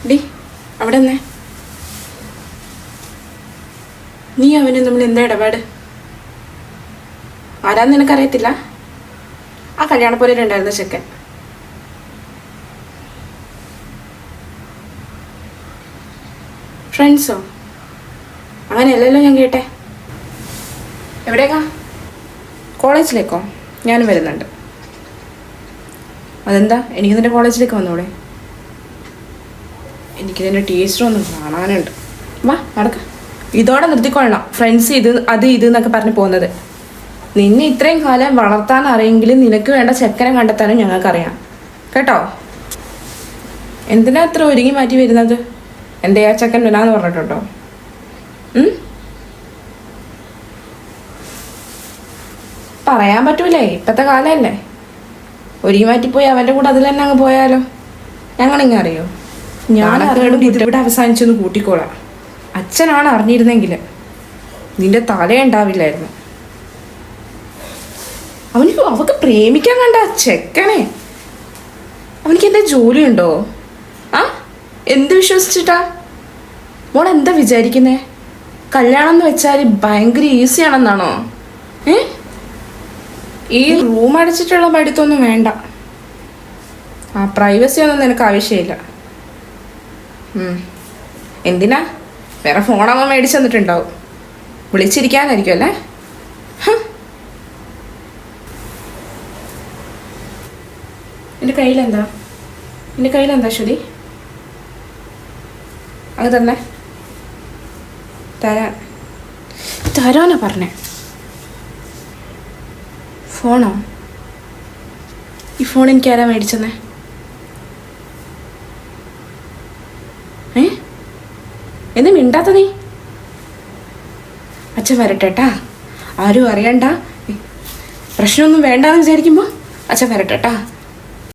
D അവിടെ നിന്നേ. നീ അവന് നമ്മൾ എന്താ ഇടപാട്? ആരാന്ന് നിനക്കറിയത്തില്ല? ആ കല്യാണപ്പുരയിലുണ്ടായിരുന്ന ചെക്കൻ. ഫ്രണ്ട്സോ? അങ്ങനെയല്ലല്ലോ ഞാൻ കേട്ടെ. എവിടേക്കാ? കോളേജിലേക്കോ? ഞാനും വരുന്നുണ്ട്. അതെന്താ? എനിക്ക് നിൻ്റെ കോളേജിലേക്ക് വന്നൂടെ? എനിക്ക് നിൻ്റെ ടീച്ചർ ഒന്ന് കാണാനുണ്ട്. വാ നടക്ക. ഇതോടെ നിർത്തിക്കൊള്ളണം ഫ്രണ്ട്സ് ഇത് അത് ഇത് എന്നൊക്കെ പറഞ്ഞ് പോകുന്നത്. നിന്നെ ഇത്രയും കാലം വളർത്താൻ അറിയെങ്കിലും നിനക്ക് വേണ്ട ചെക്കനെ കണ്ടെത്താനും ഞങ്ങൾക്കറിയാം കേട്ടോ. എന്തിനാ അത്ര ഒരുങ്ങി മാറ്റി വരുന്നത്? എൻ്റെ ആ ചെക്കൻ വരാന്ന് പറഞ്ഞിട്ടുണ്ടോ? പറയാൻ പറ്റൂലേ, ഇപ്പോഴത്തെ കാലമല്ലേ. ഒരുങ്ങി മാറ്റിപ്പോയി അവൻ്റെ കൂടെ അതിൽ തന്നെ അങ്ങ് പോയാലോ? ഞങ്ങളിങ്ങനെ അറിയോ? ഞാൻ അറിയണം ഇതിവിടെ അവസാനിച്ചൊന്ന് കൂട്ടിക്കോളാം. അച്ഛനാണ് അറിഞ്ഞിരുന്നെങ്കിൽ നിന്റെ തലയുണ്ടാവില്ലായിരുന്നു. അവക്ക് പ്രേമിക്കാൻ കണ്ട ചെക്കനെ. അവനിക്ക് എന്താ ജോലിയുണ്ടോ? ആ എന്ത് വിശ്വസിച്ചിട്ടാ? മോൾ എന്താ വിചാരിക്കുന്നേ? കല്യാണം എന്ന് വെച്ചാൽ ഭയങ്കര ഈസിയാണെന്നാണോ? ഈ റൂം അടച്ചിട്ടുള്ള പഠിത്തമൊന്നും വേണ്ട. ആ പ്രൈവസി ഒന്നും നിനക്ക് ആവശ്യമില്ല. എന്തിനാ? വേറെ ഫോണാകുമ്പോൾ മേടിച്ചു തന്നിട്ടുണ്ടാവും. വിളിച്ചിരിക്കാനായിരിക്കും അല്ലേ? എൻ്റെ കയ്യിലെന്താ? എൻ്റെ കയ്യിലെന്താ ശ്രുതി? അത് തന്നെ തരാനാ പറഞ്ഞേ. ഫോണോ? ഈ ഫോൺ എനിക്ക് ആരാ മേടിച്ചെന്നേ? എന്ന് മിണ്ടാത്ത നീ? അച്ഛൻ വരട്ടെട്ടാ, ആരും അറിയണ്ട, പ്രശ്നമൊന്നും വേണ്ടാന്ന് വിചാരിക്കുമ്പോൾ അച്ഛൻ വരട്ടെട്ടാ.